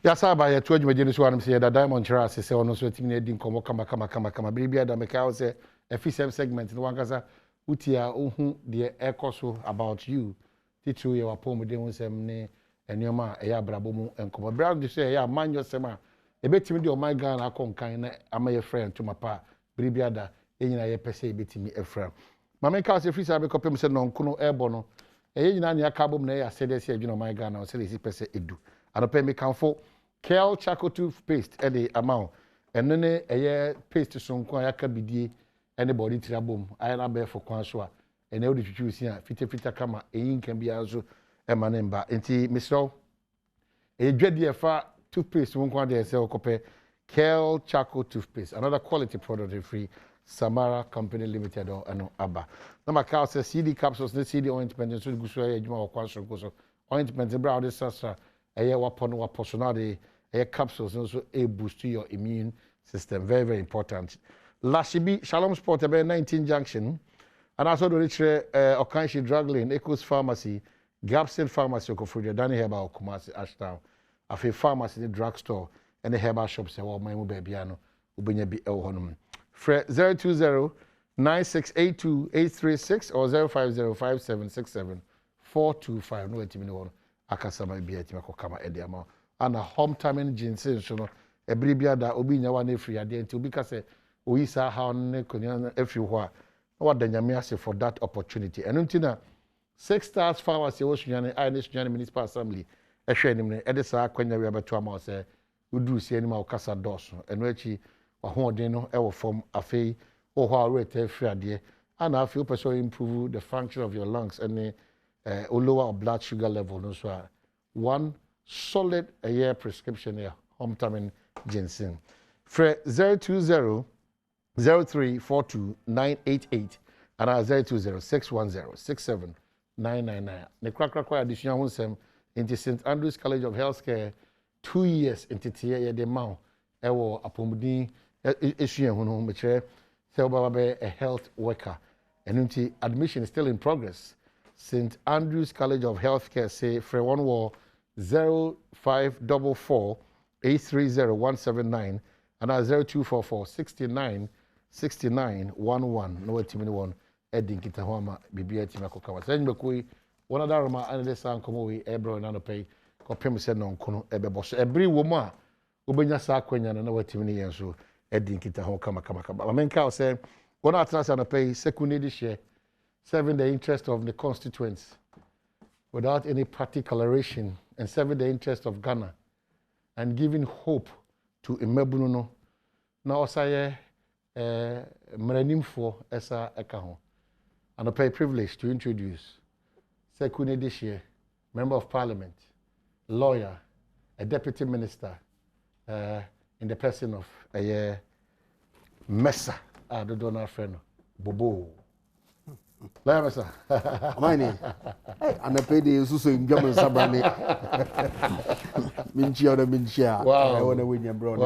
Ya saba ya tuwa jumajeni so anam se da Diamond Chira se ono so timi na di nkomo kama bibia da meka say FCM segment no wankasa utia ohu de ekoso about you titru ye wapom de nsem ne enioma eya brabo mu nkomo brad de say ya manyo sema ebetimi de o my Ghana akonkan na amaye friend to mapa bibia da enyina ye pese ebetimi efra mama ka say free sabe kopem se no nkono ebo no enyina ne akabom na ya sede se adwuna my Ghana o se pese edu anope me kanfo Kel Charcoal toothpaste the amount and then a paste so nko ayaka bidie anybody tirabom ayana be for kwan so a and e would choose here fita kama eyin kan bia so e manemba enti misro e dwade fa toothpaste nko dey say okope Kel Charcoal toothpaste another quality product free Samara Company Limited or ano aba na maka say CD capsules ne CD ointment so guso ya adwuma okwan so guso ointment bra de sasa eye wapono waposo de capsules also a boost to your immune system. Very, very important. Lashibi Shalom Sport, about 19 Junction. And also the rich Okanshi Drug Lane, Echoes Pharmacy, Gapson Pharmacy, Okofrudia, Danny Herbal, Kumasi, Ashtown. A pharmacy, the drugstore, and the herbal shops, and my babyano, Ubinya be Elhonum. 020-9682-836 or 050-5767-425. No, it's me Akasama be at Makokama Ediama. And a homecoming ginseng so no ebribia da obi nya wa na free ade nti obi ka say oyisa ha ne konya everywhere what the nyame ase for that opportunity and nti na 6 stars pharmacy wo sunyane I ne sunyane municipal assembly ehwe anim ne ede sa akwanya wi abeto ama say uduru si anim a okasa doso eno achi wa hoden no e wo form afei wo ho awrete free ade and afei o person improve the function of your lungs and lower blood sugar level no so one solid a year prescription here homecoming ginseng for 020-0342-988 and 020-610-67999 the crack additional honsem into St. Andrew's College of Healthcare 2 years into tier the mount ewo apomudin issue hono meche say a health worker and into admission is still in progress. St. Andrew's College of Healthcare say for one war 0544-830-179 and 0244-69-6911 no timini one edin kitahoma bibia timakokawa senbe koi one other roma anede san komo we ebro na no pay kopem se no nkono ebebo so ebri wo mu a obenya sa akwanya na watimini yenso edin kitahoma kama amenka say one atras na pay second share serving the interest of the constituents without any party coloration and serving the interest of Ghana and giving hope to Imebuno. Now, Osaye Mrenimfo Esa Ekaho. And I pay privilege to introduce Sekune Dishie, Member of Parliament, lawyer, a deputy minister, in the person of a Mesa, the donor friend, Bobo. Lama sa. Mine. Ana pedi susu njama sabani. Minchia na minchia. Wow. I wanna win your bro.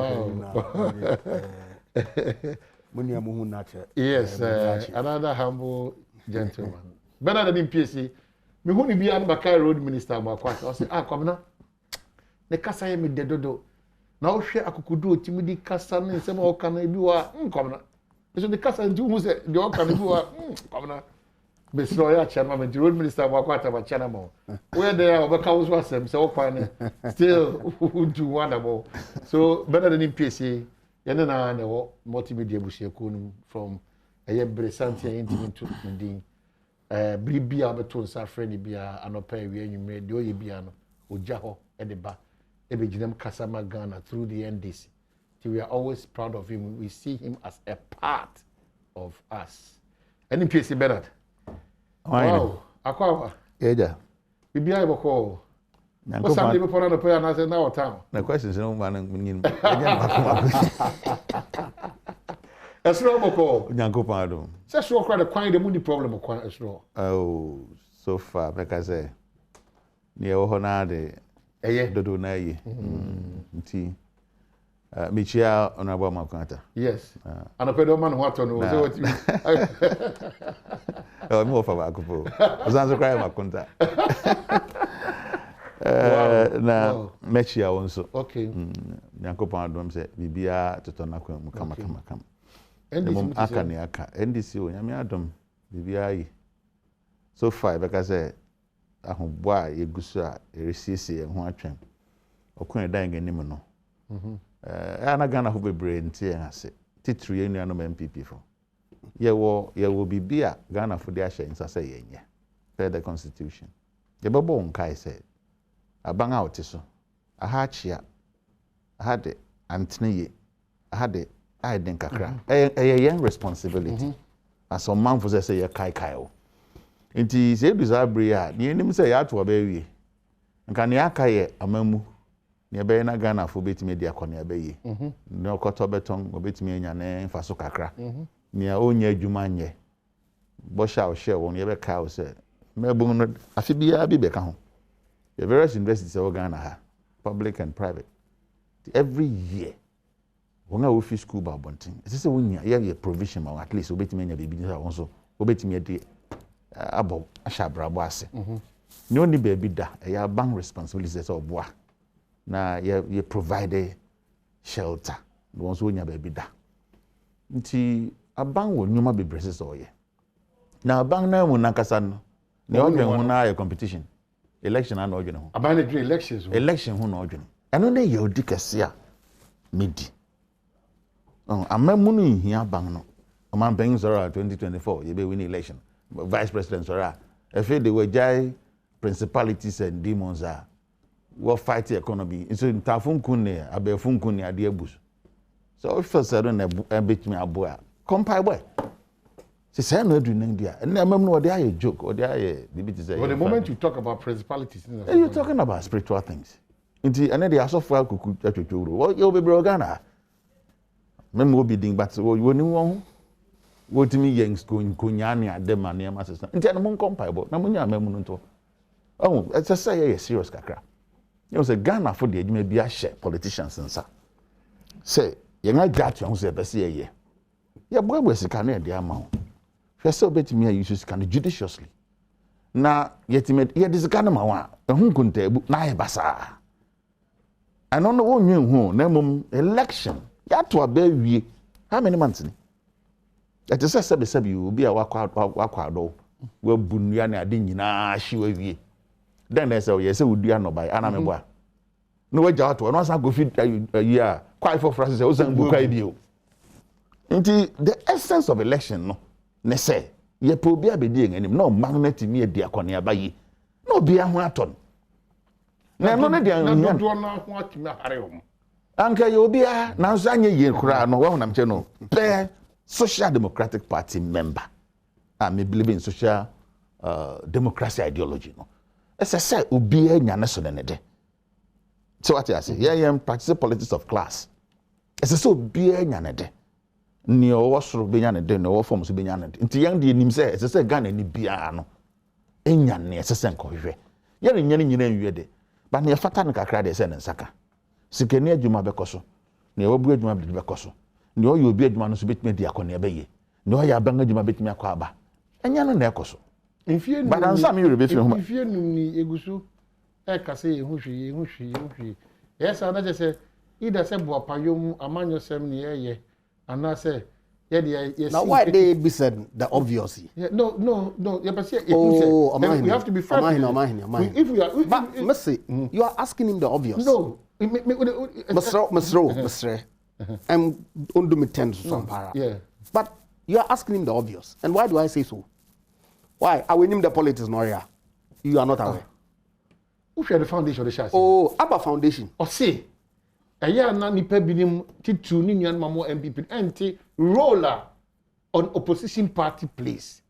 Munya muhu nache. Yes, another humble gentleman. Better than MPC. Me hu ni bia na Aker road minister ma kwasa. O say kwamna. Ne kasa ye me dedodo. Na o hwe akukudu otimidi kasa ne nsem o kana bi wa kwamna. So the kasa nti hu say de o kana bi wa kwamna. Besro ya chairman the road minister wa kwata ba chairman where there obeka wo so asem say wo kwan still do wonderful so better than MPC yene na na wo multimedia busieko no from bresante intimate ndin bribia beto nsa friend bia anopa wi anwumre de oye bia no oja ho e de ba e be ginam kasama Ghana through the NDC so we are always proud of him. We see him as a part of us. MPC Bernard. Wow, akwa. Eja. Bibia iboko. What's something before the prayer na say na town. The questions no man ngin. Esro boko. Nyankopon Adom. Say so kra the kwan the money problem kwan esro. Oh, so far because say near ho na de eye dodo na ye. Nti Michia honorable Makanta. Yes. And a pedo man what on say what you. Oh, me ofa ba kupo. Ozanzo cry Makanta. na mechia wonso. Okay. Nyankopon adom se bibia totona kwa mu kama. Ndc aka ne aka. NDC o nyame adom bibia yi. So far beka se ahobbo a yegusu a eresiesie ho atwem. Okon dan ganim no. Ana Ghana ho bebre ntie ase. Titru ye nuanom MPP fo. Yewo bibia Ghana fo de ahye nsase yenye. Per the constitution. Yebebo nkai se abang a wote so aha achia aha de antene aha de aiden kakra yen responsibility as a man for say ye kai o nti se duza bri a ne nim say ya to abawie nka ne aka ye amamu ne be na Ghana fo betime dia kone abaye ne okoto beton obetime anya ne mfaso kakra ne onya adwuma nye bo sha o share won ye be kai o say mebum no afi bia bi be ka ho. The various universities in Ghana have public and private. Every year, when I office school about bunting, it's a 1 year, you have provision, or at least obey me, baby, also obey me about a shabra boss. No need baby da, you have bank responsibilities of bois. Now you provide a shelter, the ones who you baby da. Nti a bank will no be braces all year. Now, a bank now will not casan, the only one a competition. Election and original. About the elections. Election who no original. I know they you dikasia midi. Amemunu in here bang no. Man paying Zora 2024, you be win election. Vice President Zora. If they were jai principalities and demons are what fight the economy. So in Tafun Kune, Abefun Kune, Adia Bush. So if first I don't beat me a boy, compile boy. She said, no, do India. And I remember what they are a joke, or they are a debate. But the moment you talk about principalities, you're talking about spiritual things. And then they are so far to what you'll be Brogana. Remember, be ding, but when you want what to me, yanks going Kunyani, them and near my sister. And then I'm compatible. Namunya Memunto. Oh, it's a say a serious cacra. You was a Ghana for the may be a share politicians and sir. Say, you're not that young, say, but say, yeah. Yeah, boy, was a canary, the amount. First of all, me use can judiciously. Na yet me yet this kind of mawa. Who couldn't na basa. I don't know what you who name election. Ya to a baby. How many months? That is a you will be a wakwado. Well, Bunyana didn't na she will be. Then they say, yes, would be no by Anameboa. No way out to another go fit a year. Quite for Francis, also book idea. Indeed, the essence of election, no. Ne say ye po bia be di enim no magnet mi edi akone abayi no bia ho aton na no ne dia na do na ho atimi hare hom anka ye obia na nso anye ye kura no wa honam che no pe Social Democratic Party member me believe in social democracy ideology no say obia nya ne so ne de so what I say yeah practice politics of class say obia nya ne de ni o soro benya ne de no wo form so benya ne de nti yang de nim se se Ghana ni bia no enya ne se nkohwe ye ne nyane nyina nwie de ba ne fata ne kakra de se ne nsaka sikeni adwuma bekoso ne wabu adwuma bekoso ne o yo bi adwuma no so betime di akone abaye ne o ya ban adwuma betime akwa aba enya no na ekoso mfie nu badansa mi rebe fi ho mfie nu ni egusu e kase ye hwehwe yes ana je se ida se bo apayom amanyo sem ne ye and I say, now why they be said the obvious? Yeah, no. You have to be fair. If we are, but Messi, you are asking him the obvious. No, Mr. I'm under me 10 some para. Yeah, but you are asking him the obvious. And why do I say so? Why? I will name the politics, Noria. You are not aware. Who share the foundation of the chassis? Oh, Abba Foundation. Or say. Aya na nipa binim titu ni nyan mamo MPP anti roller on opposition party place.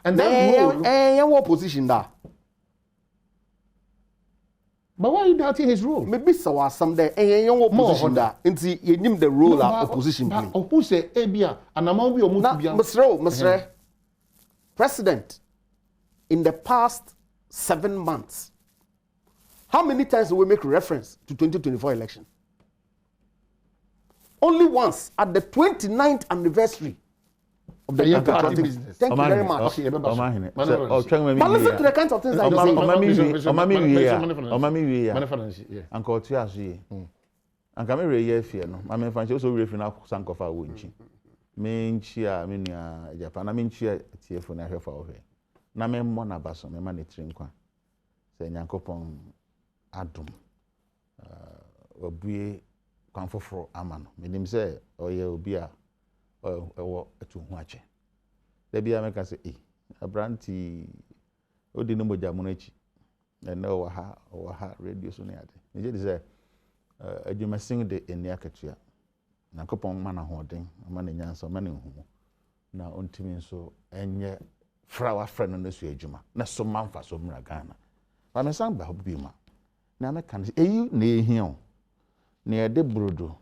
And that role what position da? But why are you doubting his role? Maybe so someday what position da. Inti you name the role of opposition play. But who say ebia and among we omo bia. Mr. President, in the past 7 months, how many times do we make reference to 2024 election? Only once at the 29th anniversary of the patriotic business. Thank you very much. Okay, but listen to the kinds of things I say. Uncle Tiasi. And come every year, fear no. My man fancy also referring up sank of our winchi. Main cheer, minia, Japan, I mean cheer, tear for na for her. Na me mona basso, me money trinkwa. Say Yankopon Adom. Obie Confor Amano. Meaning say, oh, ye obia or to watch. There be a make say, a brandy, oh, the number Jamunechi. And no, ha, radio soon. It is a you must sing the in the Akatia. Nakopon mana hoarding, a man in Yansa, man in whom. Now, on Timmy so, and yet, Flower friend on the Sujuma, not so man for so Mragana. But my son, Bahubima. Now, I can say, you near him. Near the brodo,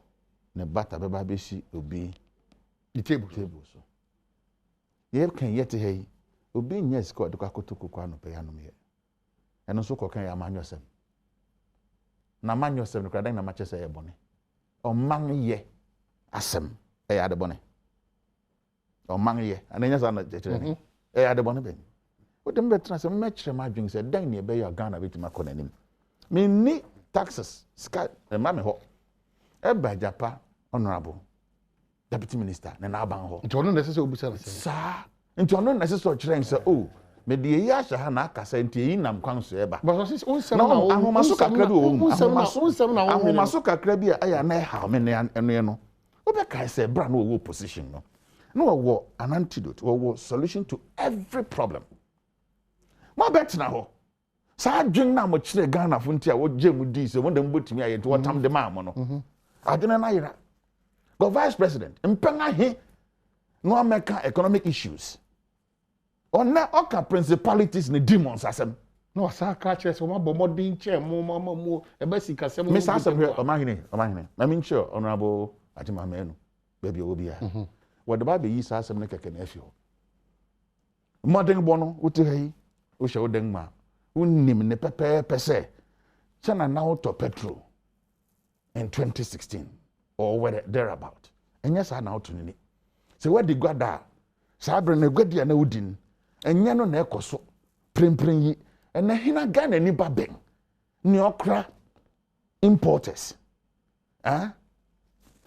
ne butter baby she will be the table so. Ye can yet hey, will be yes, got the Kakutukuano piano here. And also can ya man yourself. Na man yourself, the cradle na matches a bonnet. Or man ye, asem, a ad bonnet. Or man ye, and then yes, I'm not the a ad bonnet. What the better as a match my drink said, dang ye, bay your gun a bit my conem. Me need taxes, sky, and mammy hot. Eba Japa, Honorable Deputy Minister, and Abanho. It's not necessary to be sir. Into unknown necessary train, sir. Oh, me the Yasha Hanaka sent in am council eba. But his own son, Masuka Krabia, I am how many and no. Obeka said, brand new position. No war, an antidote or solution to every problem. More better now. Sa drink na mo chire Ghana funtia wo jemu di so won dem botimi aye to watam de ma mo no adena na yira go vice president mpenga he no American economic issues ona oka principalities ne demons asem no sa ka chire so ma bo modin che mo e ba sika sem me sa asem here o ma hene na me nche honorable atima menu baby obi a what the bible yi sa asem ne keke na afio modern bono uti he o she oden ma unim ne pepe se chana now to petrol in 2016 or whether thereabout and yes I now to ni so where the gwada sabre ne gwadi na udin enya no na ekoso prempren yi and na hina Ghana ni babeng ni okra importers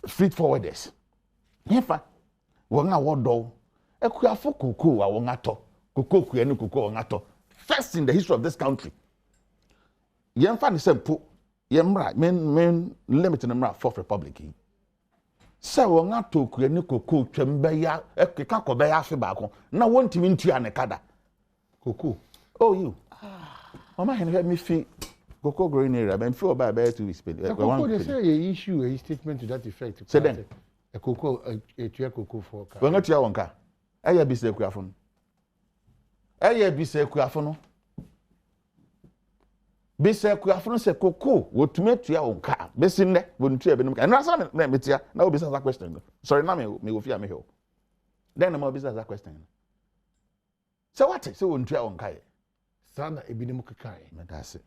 freight forwarders yefa won awodo ekuafo koko wa won ato koko kua ni koko won ato first in the history of this country. Yen fan sempo yemra men limit na mra Fourth Republic. Say won atoku ani koko twemba ya ekeka koba ya afi ba ko na wontimi ntua ne kada koko oh you mama hen me fi koko growing area ben fi oba ba to spend koko they say a issue a statement to that effect say then a koko a tua koko for ka won atua won ka aya bi se kuafo eye bi se kuafo no bi se kuafo no se koko wotumetua onka besi nne wontua be no ka na sa me metia na obi sa question sorry na me wo fia me he then na obi sa question so what say wontua onka e sana ebi ne mukakai me da se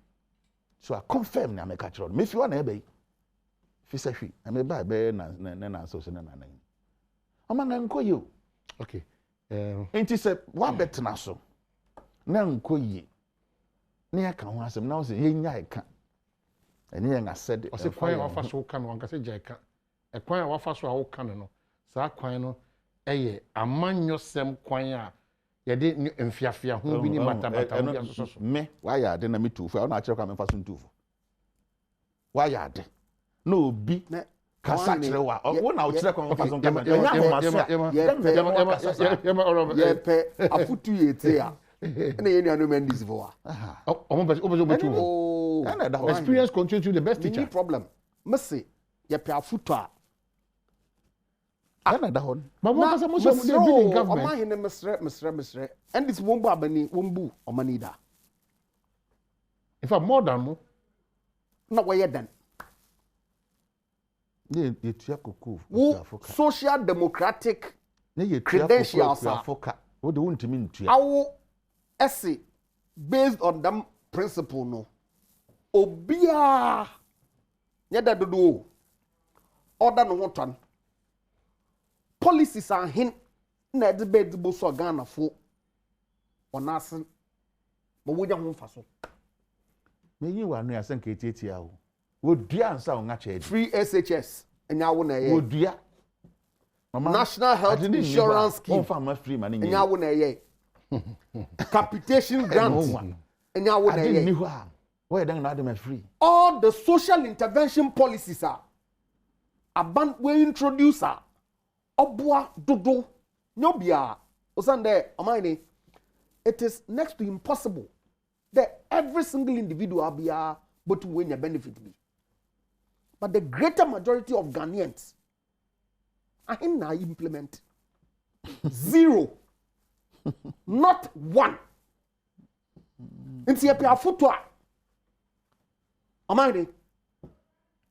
so I confirm na me ka kiro me fi wa na ebe fi se hwi na me ba be na so se na nan amanga nko yo okay enti se wa betena so na nkoyi na ya kan ho asem na o se yenya eka ene ya ngasede o se kwan wa fa so kan no anka se gya eka e kwan wa fa so a wo kan no saa kwan no eye amanyosem kwan a ye de mfiafia ho bi ni matabata ho bi so me wa ya de na mitufu a na akere kwa me fa so ntufu wa ya de na obi kasa kire wa wo na o kire kwa fa so nka ye pe afutu yete a na ye nuanu mendis vo a experience contribute to the best teacher any problem messy ye pe afutu a ana da hon mama kasa mo so dey be in government o ma hene mesre and this wombu abani wombu o mani da in fact more than mo na we ye dan ye tua koko social democratic ye credentials afoka wo de wontimi ntua awo esse based on them principle no obia nyeda dodo order no hotan policies are hin na de bed bo so Ghana fo onasen mo wonya ho mfa so me yi wa no ya senka etietia wo wodua ansa wo ngache free SHS enya wo na ye wodua National Health Insurance Scheme free man enya wo na ye capitation grant enya wo na ye ni ho a wo dan na Adom free all the social intervention policies are aban we introduce oboa dodo nyobia osande amane it is next to impossible that every single individual be but to win your benefit me. But the greater majority of Ghanaians are in now implement zero, not one. Inti epi afutwa. Amane.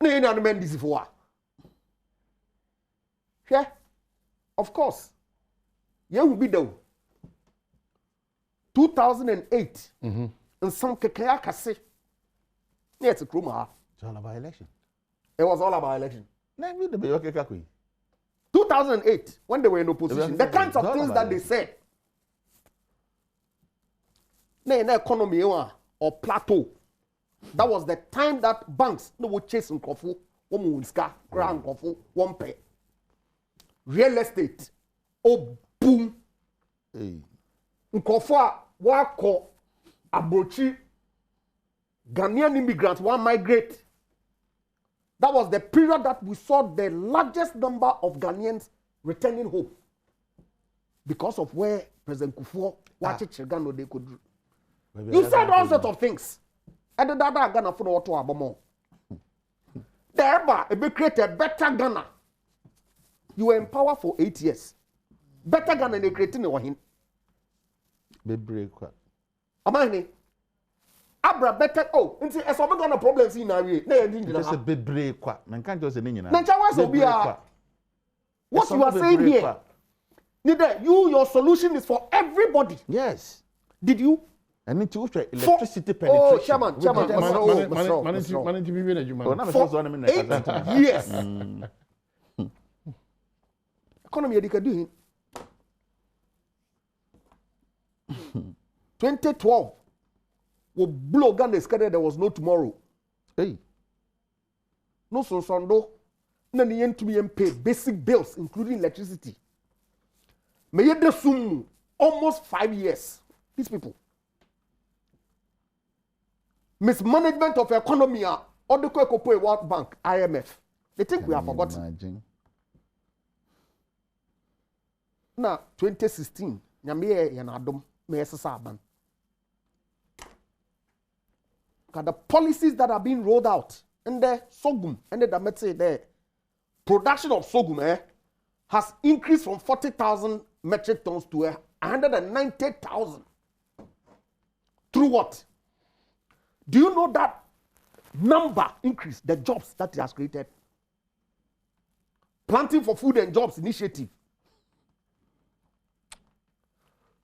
Ne na men this for. Yeah. Of course. You will be there. 2008. And some kekaya kase. It's a kruma. It's all about election. It was all about election. 2008, when they were in opposition, the kinds of things that they said. Na economy or plateau. That was the time that banks no would chase nkofu, womunska, grand nkofu, one pay. Real estate, oh boom. Nkofu wako abrochi. Ghanaian immigrants will migrate. That was the period that we saw the largest number of Ghanaians returning home because of where President Kufuor they could do. You said all sorts of things. And the data Ghana for what to abamo. Thereby, it create a better Ghana. You were in power for 8 years. Better Ghana they creating a him. Be break. Am I? Abra better nti eso me gonna problems in na we na e ndina just a bebre kwa man can't just say nyina na ncha was obi a what you are saying here neither your solution is for everybody. Yes, did you and need to electricity penetration. Oh chairman yes economy edika do him 2012 will blow Ghana scared there was no tomorrow. Hey. No sondo. Na ni yentumi pay basic bills including electricity. Me yedre sum almost 5 years. These people. Mismanagement of economy or the Kokopo World Bank, IMF. They think we have forgotten. Imagine. Now 2016, nyame ye na Adom me esesa ban. The policies that are being rolled out and the sorghum and the production of sorghum has increased from 40,000 metric tons to 190,000. Through what? Do you know that number increase the jobs that it has created? Planting for Food and Jobs Initiative.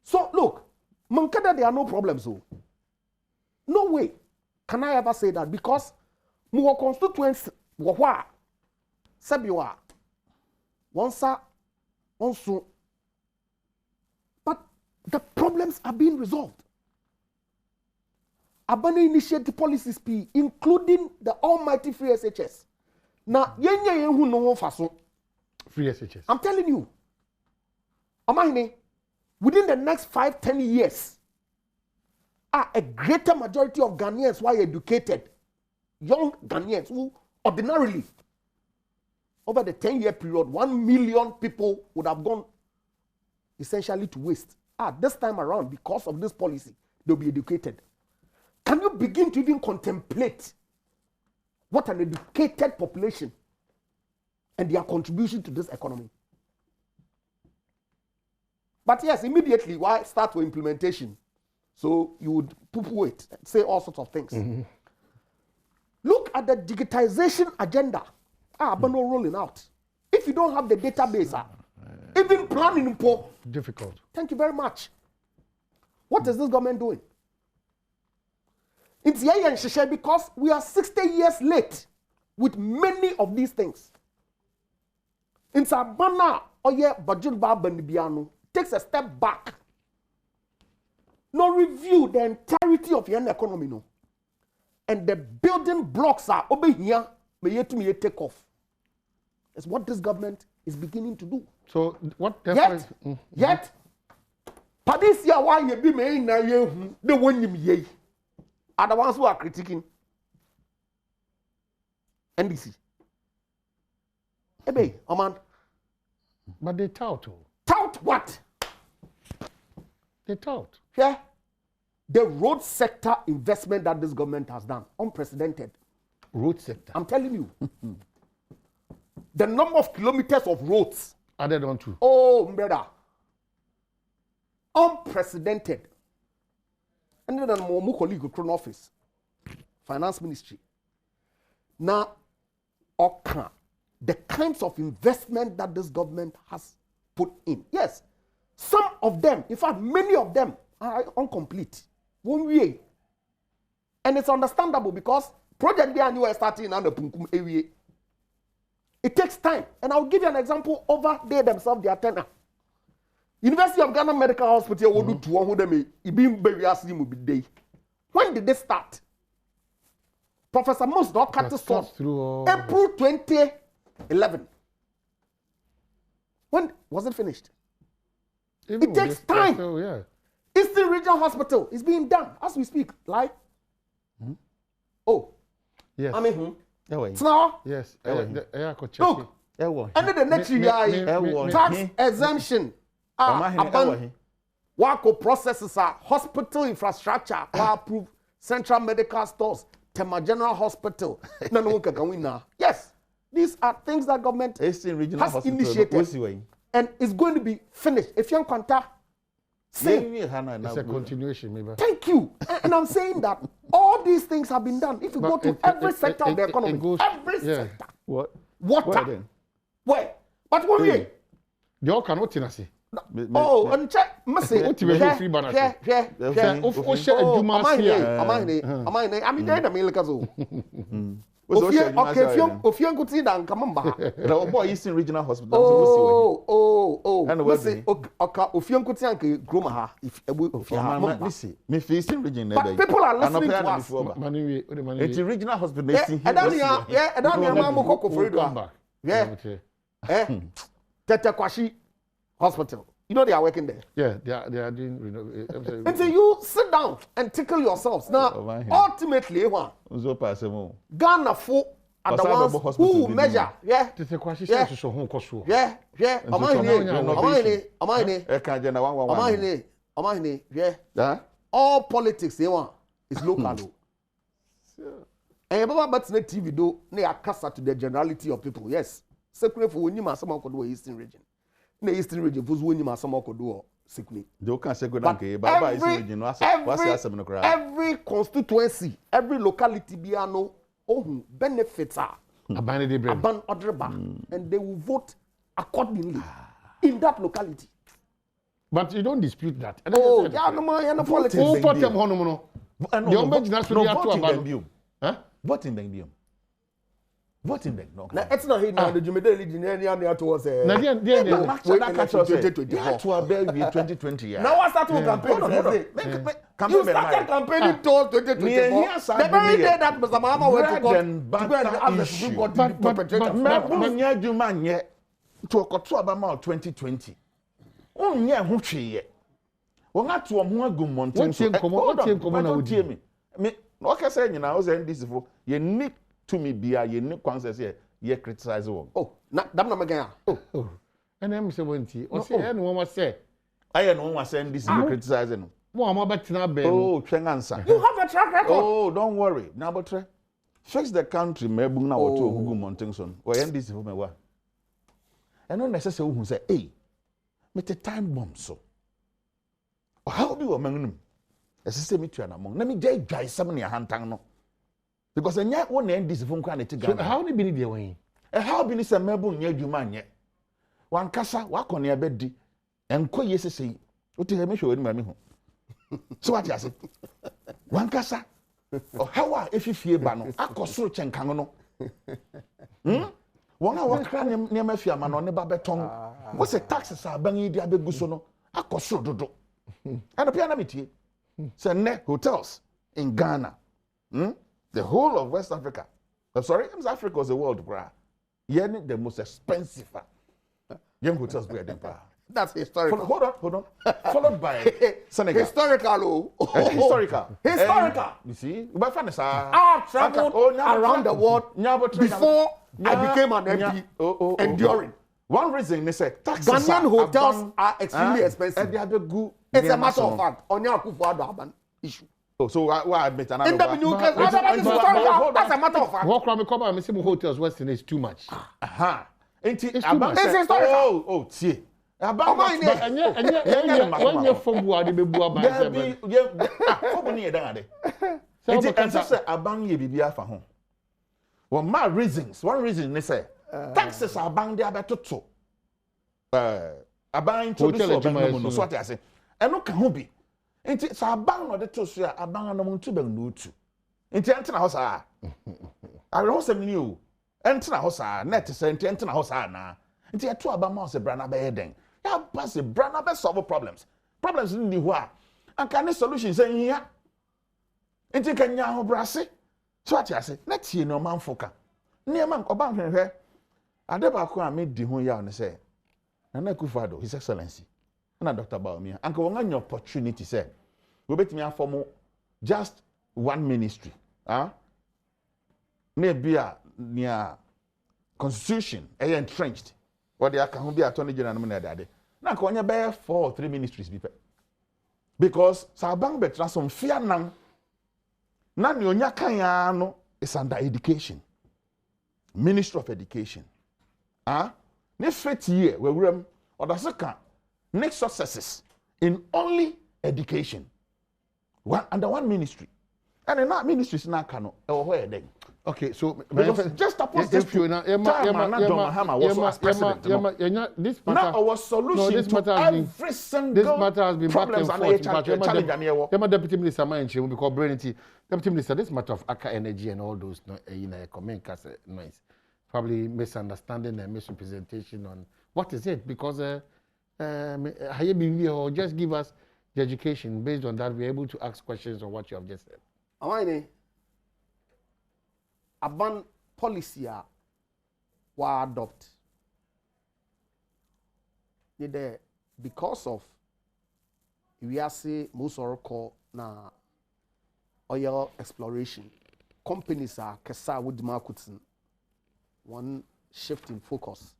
So look, Mankada, there are no problems. No way. Can I ever say that? Because more constituents were Sabiwa once but the problems are being resolved. Abana initiated policies including the almighty free SHS. Now, who no faso free SHS. I'm telling you, Amine, within the next 5-10 years. A greater majority of Ghanaians who are educated, young Ghanaians who ordinarily, over the 10-year period, 1 million people would have gone essentially to waste. This time around, because of this policy, they'll be educated. Can you begin to even contemplate what an educated population and their contribution to this economy? But yes, immediately, why start with implementation? So you would poo-poo it, say all sorts of things. Look at the digitization agenda. Abano rolling out. If you don't have the database, even planning difficult. Thank you very much. What is this government doing? It's here because we are 60 years late with many of these things. In Sabana, budget takes a step back, no review the entirety of your economy, no, and the building blocks are over here, may yet to me take off. That's what this government is beginning to do. So what? Yet, Padisia, why you be made now? You the one you are the ones who are critiquing NDC. Ebe, Oman. But they tout. Tout what? They tout. Yeah. The road sector investment that this government has done, unprecedented. Road sector. I'm telling you. The number of kilometers of roads added on to. Oh, brother. Unprecedented. And then my colleague in office, finance ministry. Now, okay, the kinds of investment that this government has put in. Yes, some of them, in fact, many of them are incomplete. One way. And it's understandable because project they are new starting on the Punkum area. It takes time. And I'll give you an example over there themselves, their tenure. University of Ghana Medical Hospital will do to one who them be. When did they start? Professor Moss not cut this off. April 2011. When was it finished? It takes time. Yeah. Eastern Regional Hospital is being done as we speak. Like, oh, yes. I mean, now, yes. Look, and then the next year, tax exemption. Wako processes are hospital infrastructure. Approve central medical stores, Tema General Hospital. Yes, these are things that government has initiated, and it's going to be finished. If you contact, it's a continuation, maybe. Thank you, and I'm saying that all these things have been done. If you go to every sector of the economy, every sector, what? Water, where? But what we? They all cannot see. Oh, and check, must say, okay, if you could see that, come on back. The Eastern Regional Hospital. Okay, if you could see Gromaha, if you Eastern Region, people are listening to us. It's a regional hospital. Tetekwashi Hospital. You know they are working there. Yeah, they are doing. Until you sit down and tickle yourselves. Now, ultimately, Ghana for are the ones who measure. Yeah. Tetekwashi yeah. All politics they want is local. And but TV do they are cast to the generality of people. Yes. Secretary for when you must some could do Eastern region. In the Eastern region, for when you must some could do secretary. Every constituency, every locality biano benefits are aban and they will vote accordingly in that locality. But you don't dispute that. Oh, yeah, no more politics. Voting Bengium. Voting Beng. No, it's not here now. The Jumedeli Engineer towards a 2020. Now I start to campaign. You started campaigning towards 2024. The very day that Mr. Mahama went to court to ask the Supreme Court to a court about 2020. Oh, yeah, who she? Well, not to a more good mountain. Okay, saying you know, I was saying this for you need to me be a unique concept here. You criticize one. Oh, not that number again. Oh, and I'm saying, or say, anyone was say, I am one was saying this is criticizing. One more back to that. Oh, answer. You have a track record. Oh, don't worry. Now, but fix the country, maybe now or two who go Montingson or end this for me. What? And not necessarily who say, hey, make a time bomb so. How do you among as a semi-train among let me dry some near Hantano. Because a yet one end this phone can take how they believe their way. A how been is a mebble near you man yet. One cassa walk on your bed and call yes say, what do you make sure in my home? So what you say? One cassa or how if you fear bano, I cost so chen canono. One hour cranium near my fiaman on the babeton. What's a taxes are banging the abegusono? akosoro dodo and pia na metie say ne hotels in Ghana the whole of West Africa Africa was the world bra yen the most expensive young hotels be dem pa. That's historical. Hold on. Followed by Senegal. Historical. Historical. You see, I traveled around the world before I became an MP. Enduring. One reason they say taxes Ghanaian hotels are extremely expensive. It's a matter of fact. Onya Akufo-Addo issue. So why admit another? That's a matter of fact. What crime come and say hotels Western is too much. It's historical. Oh, see. When you from Buadi be Buaba, one reason they say taxes are bang there better too. Abang introduce no so what I say. And no can be. Enti sa abang no de to so ya abang no muntu be no tu. Enti enti na ho sa. I don't say me o. Enti na ho sa net say enti na ho sa na. Enti eto abang ma se bra na be heden. Ya pass the brand up solve problems. Problems in the wa. And can the solutions in here? Enti kan nya ho brase. So what I say? Let's see no man foka. Near man oban hwehwe. Adeba ko a me di ho ya on say. Nana Akufo-Addo, His Excellency. And Dr. Badwam. And ko won opportunity say. We betimi aform just one ministry. Maybe near constitution entrenched. What they can be attorney general no dade. Na ko nya be 4 or 3 ministries bi pe. Because sabang betra some fear nan. Na ne onya kan ya no is under education. Ministry of Education. Ne fit year we wurem odaseka next successes in only education. Under one ministry. And in that ministries na ka no e wo ho yeden. Okay, so just suppose this this matter has been back and forth. Deputy Minister Mayenche because Brenity, Deputy Minister, this matter of Aker energy and all those comment noise, probably misunderstanding and misrepresentation on what is it because or just give us the education based on that we're able to ask questions on what you have just said. Aban policy wa adopt because of we are say most call na oil exploration companies are kesa with marketing one shift in focus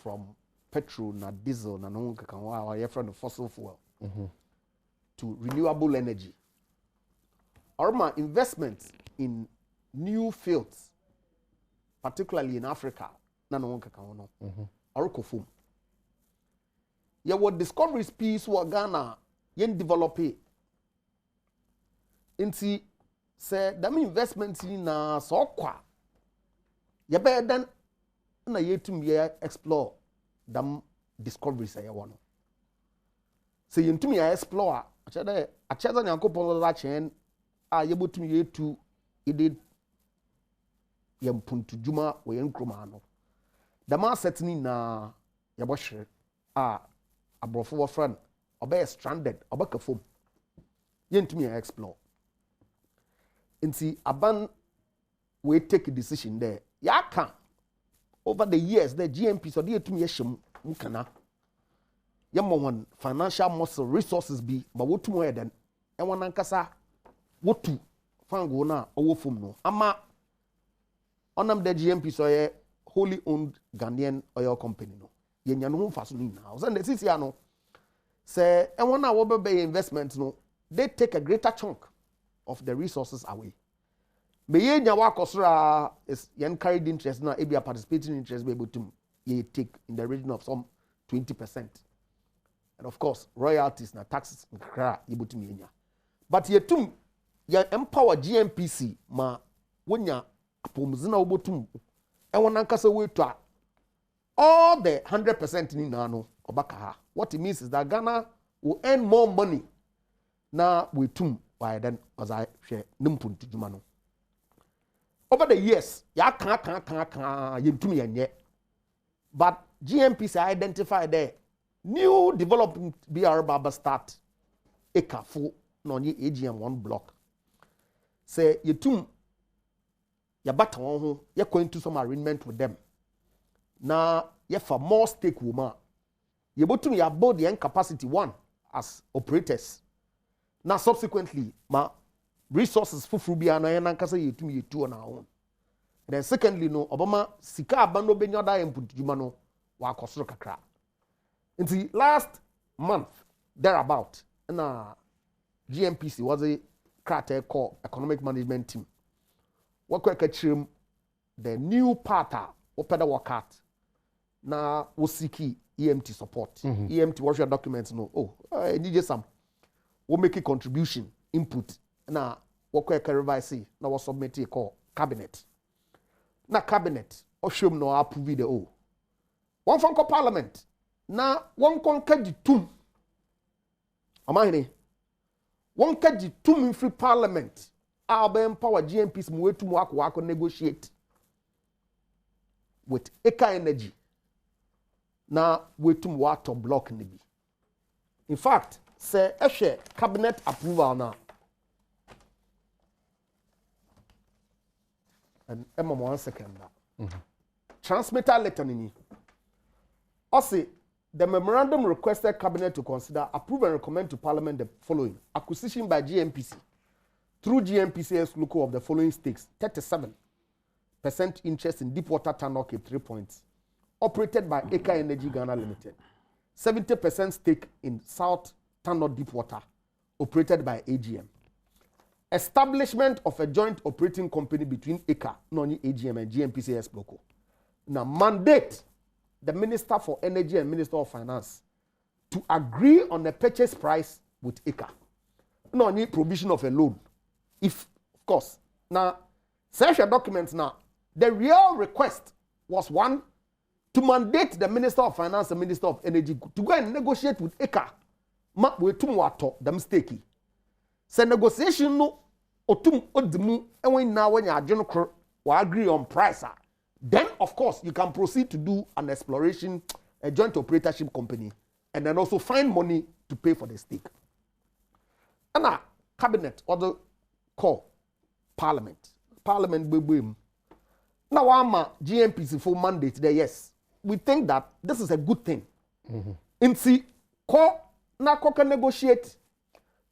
from petrol na diesel na no kan wa from fossil fuel to renewable energy or investment in new fields, particularly in Africa, na no kaka wono. Orokofum. Ye what discoveries piece wa Ghana yen develop it. Inti say them investments na so kwa. Ye be dan na yetum ye explore them discoveries ye wono. Say yentum ye explore achede nyankopon la chen a ye botum ye tu ide yampuntu juma we nkroma no the man setni na yabɔhwere a abrofo wo friend obey stranded obaka fom yentumi explore nti aban we take a decision there yaka over the years the GNPC so dey tumi yɛhyem mukana yamma won financial muscle resources bi ba wotum we den e wona nkasa wotu fango na owo fom no ama onam the GNPC so ye wholly owned Ghanaian oil company no yenya no mfa so na o say the sisi ano say e wona wo be investment no they take a greater chunk of the resources away be yenya wa kosora is yen carried interest na e be a participating interest be able to ye take in the region of some 20%, and of course royalties na taxes nkra ye able to yenya but ye tum ye empower GNPC ma wonya apomzina obotum e wona nkasa wetu a all the 100% ni na no obaka ha. What it means is that Ghana will earn more money na wetum by then as I share nimpuntu juma no over the years ya kan yentum yenye but GNPC identify there new development BR Baba start Aker for no AGM 1 block. Say you two ya bata won ho you going to some arrangement with them. Now you for more stake woman. You botum ya build the capacity one as operators. Now subsequently ma resources fufu bia na yan kasa you two on our own. Then secondly no Obama sika abano benyo da input juma no wa akosoro kakra. Until last month thereabout na GNPC was a crater called economic management team. What kwekachim the new partner opeda workout na wosiki EMT support. EMT what's your documents no I need some we make a contribution input na what kweka revise na we submit a call cabinet. Na cabinet or show no approve the one from parliament na one conquer the tomb amahine one kaji tomb free parliament I'll empower GNPC mu wetu mu akwa negotiate with Aker Energy na wetu mu wato block ni bi. In fact say ehwe cabinet approval na and emma 1 second na transmitter letter ni say the memorandum requested cabinet to consider, approve and recommend to parliament the following: acquisition by GNPC through GNPC's local of the following stakes: 37% interest in Deepwater Tunnel Cape 3 Points, operated by Aker Energy Ghana Limited; 70% stake in South Tunnel Deepwater, operated by AGM; establishment of a joint operating company between Aker, Noni AGM, and GNPC's local. Now, mandate the Minister for Energy and Minister of Finance to agree on the purchase price with Aker. No need provision of a loan. If, of course, now, such a documents now, the real request was one, to mandate the Minister of Finance and Minister of Energy to go and negotiate with Aker. Ma we tum wato the mistake. Se negotiation no otum odimu and when now when you are agree on price. Then, of course, you can proceed to do an exploration, a joint operatorship company, and then also find money to pay for the stake. And now, cabinet or the call parliament. Parliament, now, I'm a GNPC full mandate there. Yes, we think that this is a good thing. In see, call na can negotiate.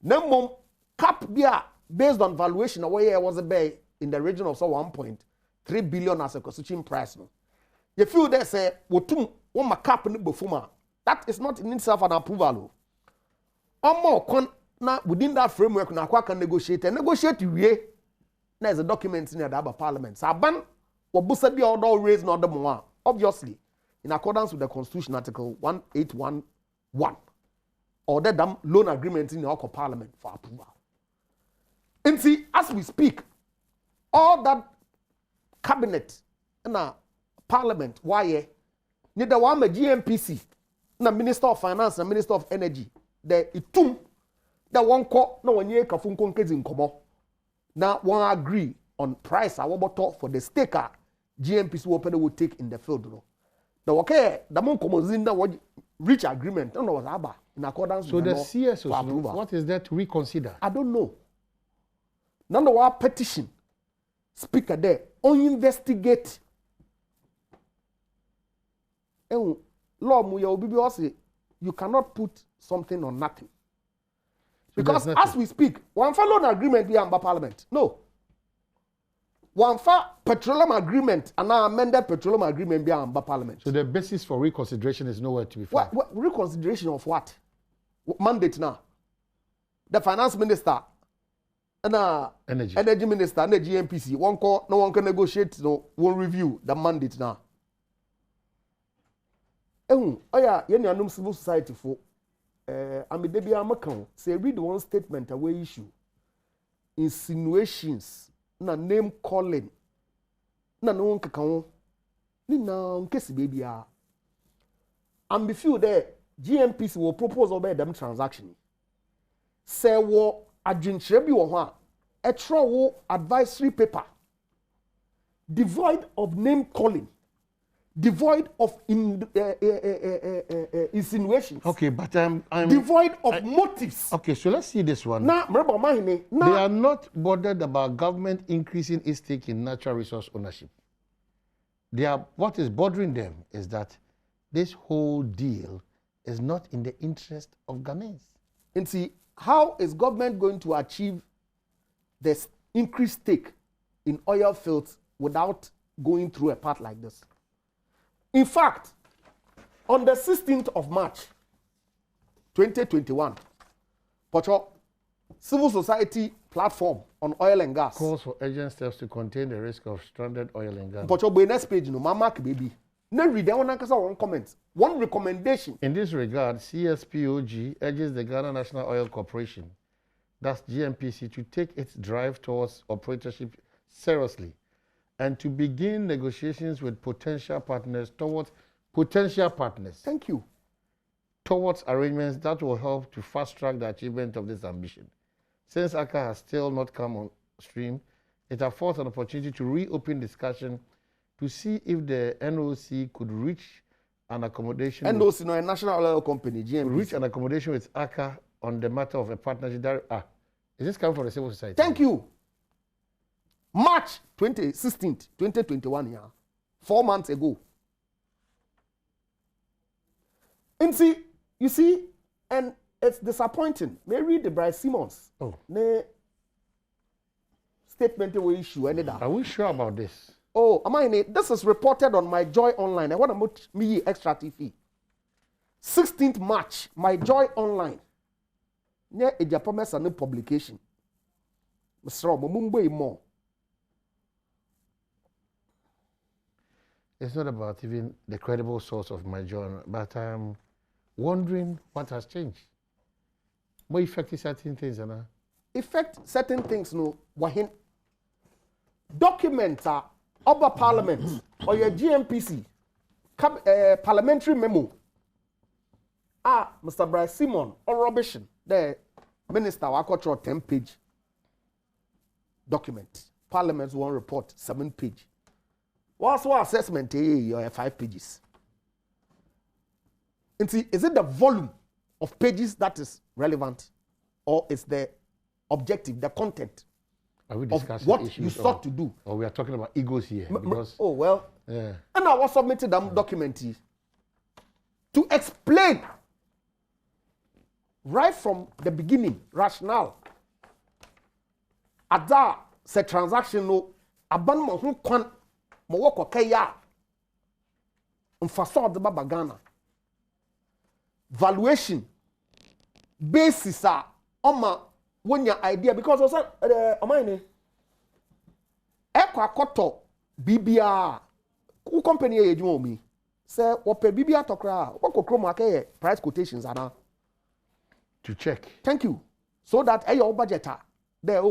No cap beer based on valuation. Away was a bay in the region of 1.3 billion as a constitution price. No, you feel they say wotum one cap ni befuma. That is not in itself an approval. Or more na within that framework na can negotiate and negotiate we. There's a document in the parliament. Saban wabusa bi all raised not the more. Obviously, in accordance with the Constitution Article 1811, or the damn loan agreement in the Aker Parliament for approval. And see, as we speak, all that cabinet and parliament, why neither one GNPC, na Minister of Finance and Minister of Energy, the itum, the one call no one year kafun konkezi in komo. Now one agree on price I want for the staker GNPC will take in the field. No, the okay, the mon komozinda would reach agreement. No, was aba in accordance with the CSOs. What is that to reconsider? I don't know. None of our petition speaker there on investigate. Law you cannot put something on nothing. Because as we speak, one for loan agreement be under parliament. No. One for petroleum agreement and now amended petroleum agreement be under parliament. So the basis for reconsideration is nowhere to be found. What reconsideration of what? Mandate now. The finance minister and energy minister and the GNPC one call no one can negotiate no one review the mandate now. Oh yeah, you civil society for say read one statement away issue. Insinuations, na name calling, na no one can ni na case baby and be few there GNPC will propose over them transaction. Say wo adwinkyerɛ bi wɔ ho a ɛtwerɛ wo advisory paper devoid of name calling devoid of insinuations. Okay, but I'm devoid of motives. Okay, so let's see this one. Now, they are not bothered about government increasing its stake in natural resource ownership. What is bothering them is that this whole deal is not in the interest of Ghanaians. And see, how is government going to achieve this increased stake in oil fields without going through a path like this? In fact, on the 16th of March, 2021, Pocho, civil society platform on oil and gas calls for urgent steps to contain the risk of stranded oil and gas. Pocho, by next page, no, my mark, baby. No, read that one comment. One recommendation. In this regard, CSPOG urges the Ghana National Oil Corporation, that's GNPC, to take its drive towards operatorship seriously and to begin negotiations with potential partners towards Thank you. Towards arrangements that will help to fast-track the achievement of this ambition. Since Aker has still not come on stream, it affords an opportunity to reopen discussion to see if the NOC could reach an accommodation. NOC, no, a national oil company, GNPC. Reach an accommodation with Aker on the matter of a partnership. Is this coming from the civil society? Thank you. March 16th, 2021, yeah, 4 months ago. And see, you see, and it's disappointing. May read the Bryce Simmons. Oh. Statement we issue any that. Are we sure about this? Oh, am I in it? This is reported on My Joy Online. I want to put me extra TV. 16th March, My Joy Online. Near a Japanese and publication. Mr. Mumbai more. It's not about even the credible source of my journal, but I'm wondering what has changed. What affected certain things, Anna? Affect certain things, no. Wahin. Documents are over Parliament or your GNPC parliamentary memo. Mr. Bryce Simon or rubbish. The Minister of Agriculture 10-page document. Parliament's one report 7-page. What's what assessment? Your 5 pages. And see, is it the volume of pages that is relevant, or is the objective, the content? Are we discussing what issues you sought to do? Or we are talking about egos here? Because, oh well. Yeah. And I was submitted that document to explain right from the beginning rationale. Ada se transaction no aban mo ho kwan mo woko kaya mfaso de baba Ghana valuation basis oma wonya idea because osa omani akoto bibia ku company e ejuma omi say wope bibia tokra wokokro mo akaye price quotations ana to check. Thank you. So that your budget there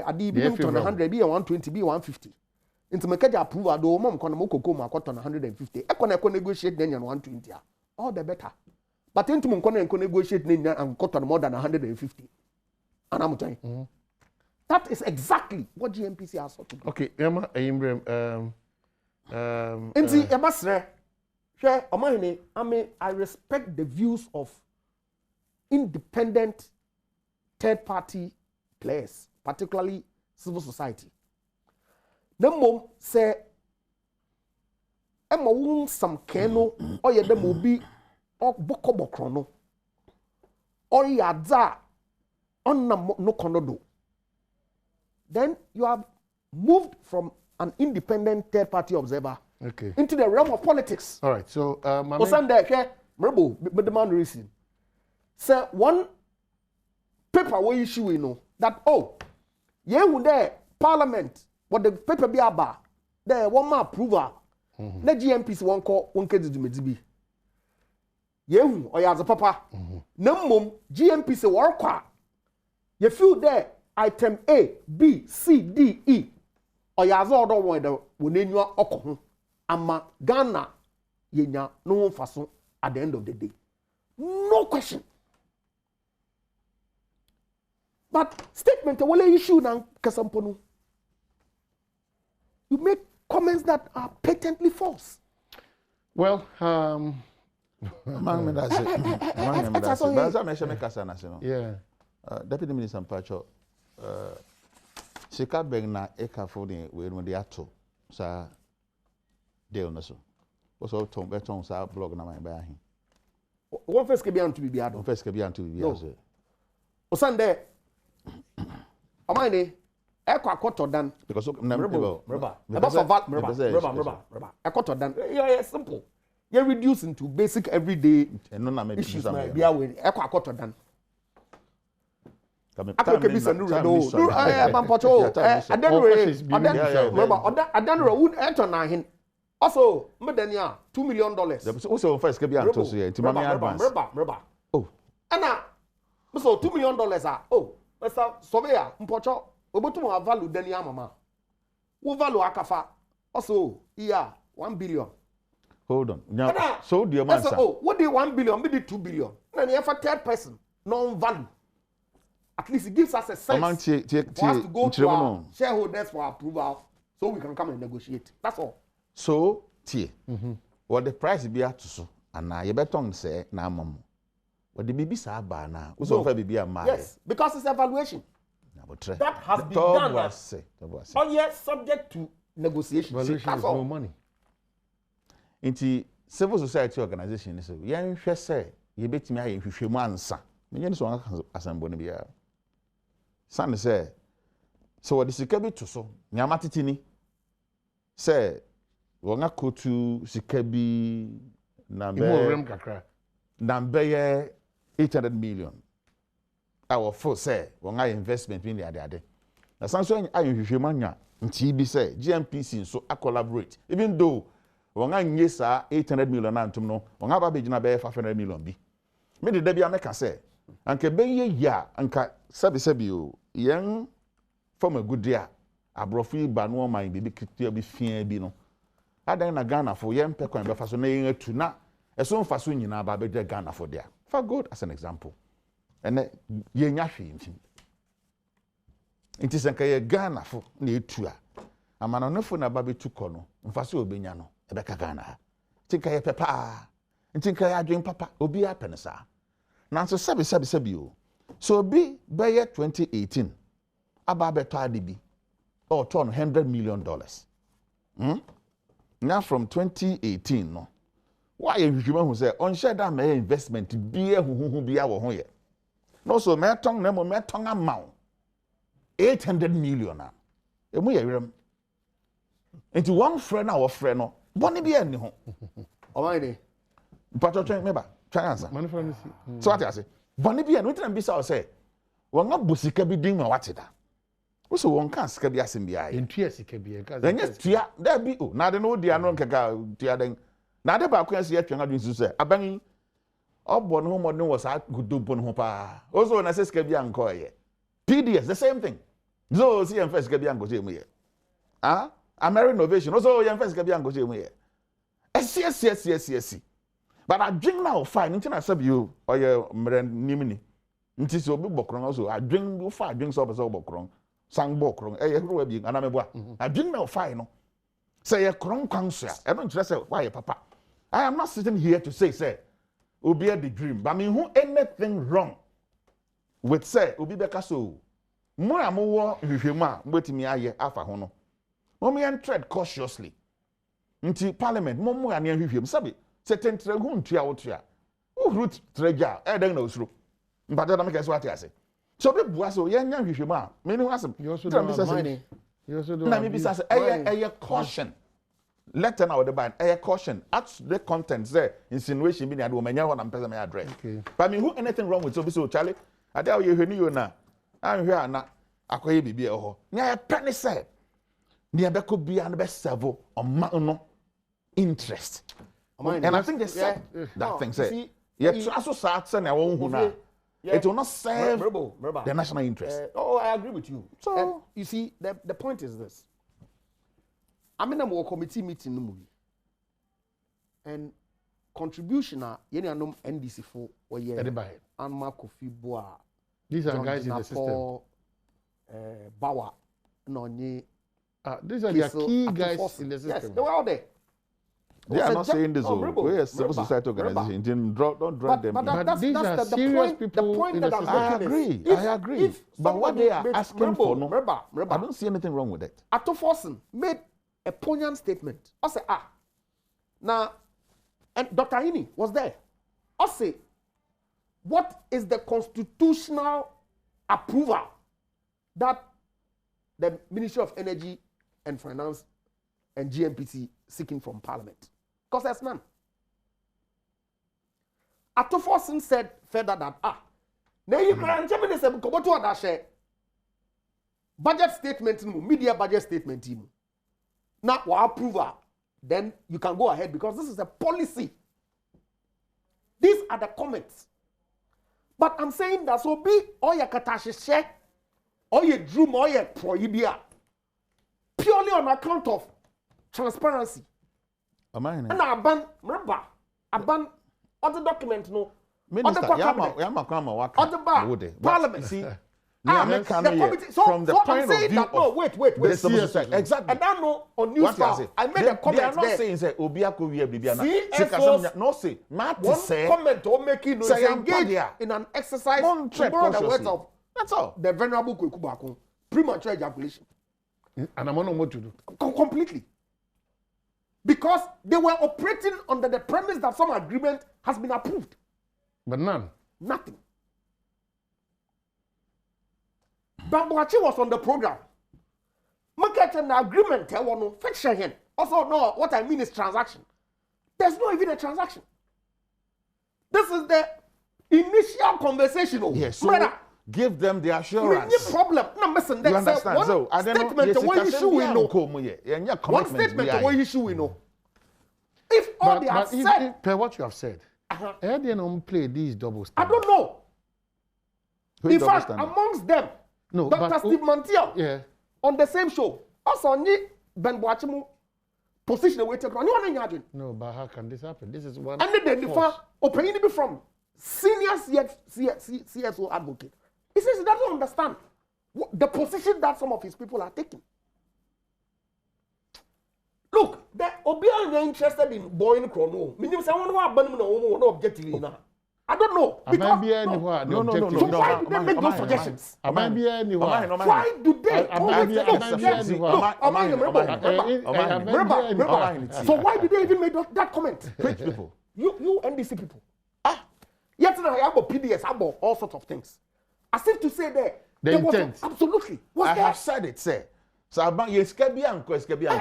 adi bi ton 100 bi 120 bi 150 into make the approval do mom kono mokoko ma kwaton 150 e negotiate then 120 all the better but into mon kono negotiate then and kwaton more than 150 and I'm telling you that is exactly what GNPC has to do. Okay, Emma Ayimbrem enti ebasre hwe omahene I respect the views of independent third party players, particularly civil society. The mom say Emma won some keno or ye dem obi or boko bokrono or yadza on no konodo. Then you have moved from an independent third party observer into the realm of politics. All right, so the man reason. Say one paper we issue, that you there Parliament, what the paper be about, there one more approval. The GNPC one call one case to me. Or as a papa, no mum GNPC work. You feel there item A, B, C, D, E, or as all don't want the when you are oko ama Ghana yenya no fason at the end of the day. No question. But statement will issue now kasamponu. You make comments that are patently false. Well, Among me, that's it. Among me, that's it. But as I mentioned, yeah. Deputy Minister Mpacho, Sika Begna Eka for the way when they are to, sir, Dale Nasso. Also, Tom Beton, sir, blog na my bear him. One first can be on to be Adom. First can be on to be no. O Sunday. Amine, Eko Akoto dan. Because Merba. Akoto dan. Yeah, simple. You're reducing to basic everyday issues. Be aware. Eko Akoto dan. Akoke bisa nuru no. Bampocho. Adanro would enter na hin. Also, medania $2 million. Also, first can be on to say, Merba. Oh. Anna, so $2 million are. Oh, Mr. Surveyor, Mpocho, Obotumo have value denia mama. Who value Akafa? Also, yeah, 1 billion. Hold on. Now, so dear man. Oh, what do 1 billion? Maybe 2 billion. Then you have a third person, non-value. At least it gives us a sense for us to go to our shareholders for approval so we can come and negotiate. That's all. So, what the price be at so, and now you better say, now, mom. What the baby saba now? Who's over baby a man? Yes, because it's evaluation. That has been done. Oh, yes, subject to negotiation. Evaluation is no money. Into civil society organization, so young say, you bet me if you answer. Many so assembly be a son say. So what is Sikabi to so? Yamatitini say, Wanga Kotu Sikabi Nambe 800 million. Our force say, Wanga investment in the other. Now, something I human TB say, GNPC so I collaborate. Even though Wanga yes 800 million antumno, Wanga Babijina be 500 million be. Me the Debbie America say, Anke be ya, Anka Sabi young from a good year. Abrofi Banwa my baby could be fear bino. I then a Ghana for young Peko and Bafasone to na. As soon as you know about Ghana for there. For good as an example. And ye nyashi it is a Ghana for near Tua. A man on no phone about Tukono, and Faso Benyano, a Becca Ghana. Think I papa, and think I drink papa, or be a penisa. Now, so Sabi. So be by year 2018, about Betadi or $100 million. Now from 2018, no. Why a human who say on share that may investment be a who be our home? No, so my tongue amount 800 million. And we are into one friend our friend, no, Bonnie be any home. Alrighty. But you try answer. So what I say, Bonnie be and we can be so say, well, not Busika be doing what it. Also, one can't scab the assembly. In Trias, it can be a case. Then yes, there be now the no dear non caga. Now the back when I see a young to say, a banging up one home or no was I could do Bonhopa. Also, when I say Scabian Coy, PDS, the same thing. So, see, and first Scabian goes here. Ah, American Innovation, also, young first Scabian goes here. Yes. But I drink now fine, until I sub you or your Nimini. Until so big bokron also, I drink 5 drinks of a so bokron, sang bokron, and I'm a boy. I drink now fine. Say a cron counsel, I don't just say, why, papa? I am not sitting here to say, Obi the dream. But I mean, who anything wrong with say, Obi Bekaso? More and more, if you ma, wait me, I alpha hono. Mommy and tread cautiously. Until Parliament, Momo and him, Sabi, certain tregun tia. Who root treasure, I don't know through. But that makes what I say. So the Buaso, young if you ma, meaning was you also don't have money. You also don't have maybe a caution. Letter now the band, a caution. At the contents there, insinuation being a woman, I'm present my address. But I mean, who anything wrong with so Charlie? I tell you, you now. I'm here now. I could be a whole. Yeah, penny said. Near Becco be an best servo on interest. And I think they said that thing said. Yet, so sad, and I won't. It will not serve the national interest. I agree with you. So, you see, the point is this. I'm in a committee meeting no movie. And contribution you know NDC for or yeah Anma Kofi Boa. These are guys in the system. Bawa no these are the key guys in the system. Yes, they were all there. They are not saying this. Remember, We're a civil society organization. Don't drag them. But these are serious people. The point that I'm making I agree. But what they are asking for, no, remember, I don't see anything wrong with it. Ato Forson made a poignant statement. I say, now, and Dr. Ini was there. I say, what is the constitutional approval that the Ministry of Energy and Finance and GNPC seeking from Parliament? Because there's none. Ato Forson said further that, now you can tell me this, budget statement, media budget statement, now our approval, then you can go ahead because this is a policy. These are the comments. But I'm saying that so be all your katashe or your dream or your prohibia purely on account of transparency. And I ban, remember, I ban other document, no. Minister, Parliament. See, from the point of view of wait. Exactly. And I know on news I made a comment. They are not saying say Obiako we CSOs no say. One comment or making is engaged in an exercise to borrow the words of that's all. The venerable Kwekubako. Premature ejaculation. And I'm not what to do. Completely. Because they were operating under the premise that some agreement has been approved. But none. Nothing. Bambuachi was on the program. Market and agreement, fiction. Also, no, what I mean is transaction. There's not even a transaction. This is the initial conversation. Yes, so give them the assurance. No problem. No, listen, you understand? One so, statement the way issue we know. One statement the way issue we know. If all they have said. Per what you have said, how do you not play these double I standards? don't know. In fact, amongst them, Dr. Steve Mantiel on the same show also Ben Boachimu position away take on. No, but how can this happen? This is one. And then the opinion be from senior CSO advocate. He says he doesn't understand the position that some of his people are taking. Look, the Obiang are interested in boying chrono. Meaning someone who abandoned no objectively now. I don't know. Because so why do they make those suggestions? Why do they? So why did they even make that comment? Rich people. You NDC people. Yet now I have a PDS, I have all sorts of things. As if to say there intent. Was absolutely. I have said it, say. So about yes, Kebian,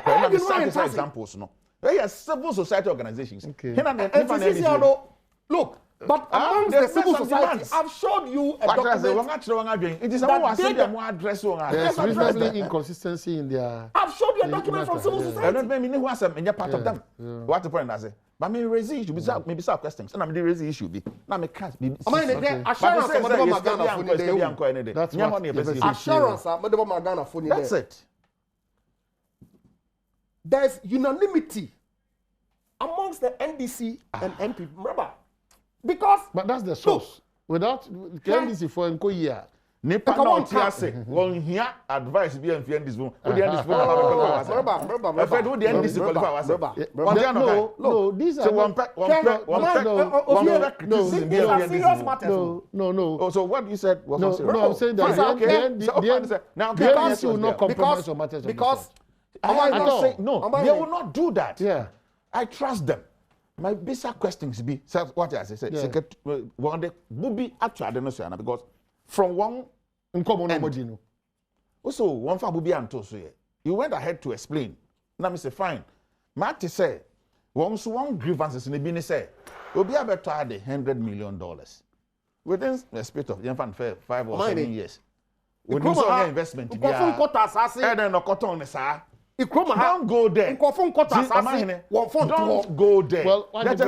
now the scientific examples, no. They are civil society organizations. Okay. Look, but amongst the civil society, I've showed you a document. It is there's reasonably inconsistency in their. I've showed you a document from civil society. I don't mean part of them. What the point I say? But me raise issue, maybe some questions. And I'm the raise issue be. Now me can't be. That's it. There's unanimity amongst the NDC and NP. Remember, because but that's the source. Without NDC for Nkoya. Nipa na otiase won hia advice bi en fi this one o the NDC no these are no so what you said was no I'm saying that now the NDC will not compromise on matters because they will not do that. Yeah, I trust them. My basic questions be what I said one day bubi actually no because from one end. Also, one for Bubi and Toso, you went ahead to explain. Now, Mr. Fine, Marty said, once one grievances in the business say, will be able to add $100 million within the space of 5 or 7 years. With this investment, and then a cotton, sir. Don't go there. Don't go there. Well, that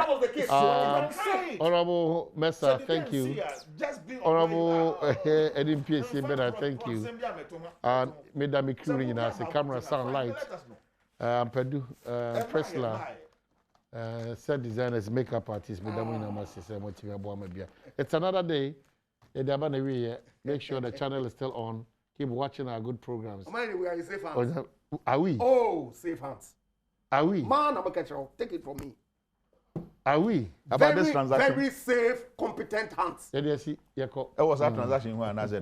was the case. Honorable Mesa, thank you. Honorable NPC, Bernard, thank you. And Madam Curie, as a camera, sound, light. Purdue, Presla, set designers, makeup artists, it's another day. Make sure the channel is still on. Keep watching our good programs. Are we? Oh, safe hands. Are we? Man, I'm a take it from me. Are we? About this transaction? Very safe, competent hands. Let us see. It was that transaction when I said